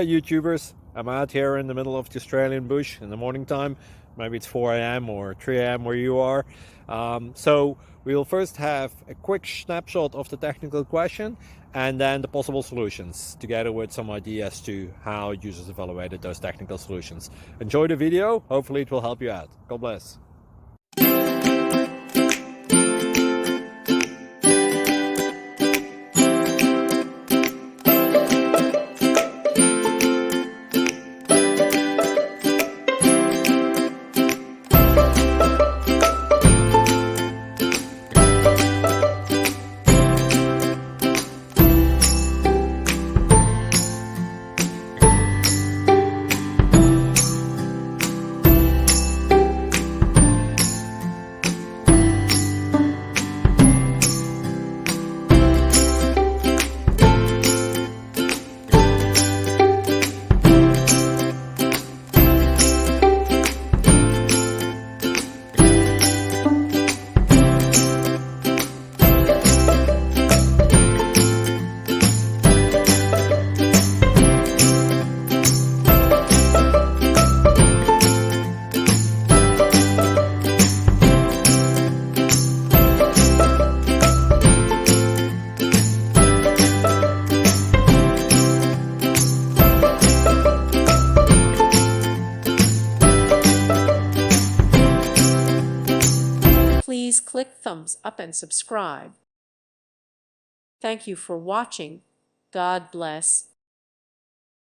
YouTubers. I'm out here in the middle of the Australian bush in the morning time. Maybe it's 4 a.m. or 3 a.m. where you are. So we'll first have a quick snapshot of the technical question and then the possible solutions, together with some ideas to how users evaluated those technical solutions. Enjoy the video. Hopefully it will help you out. God bless. Please click thumbs up and subscribe. Thank you for watching. God bless.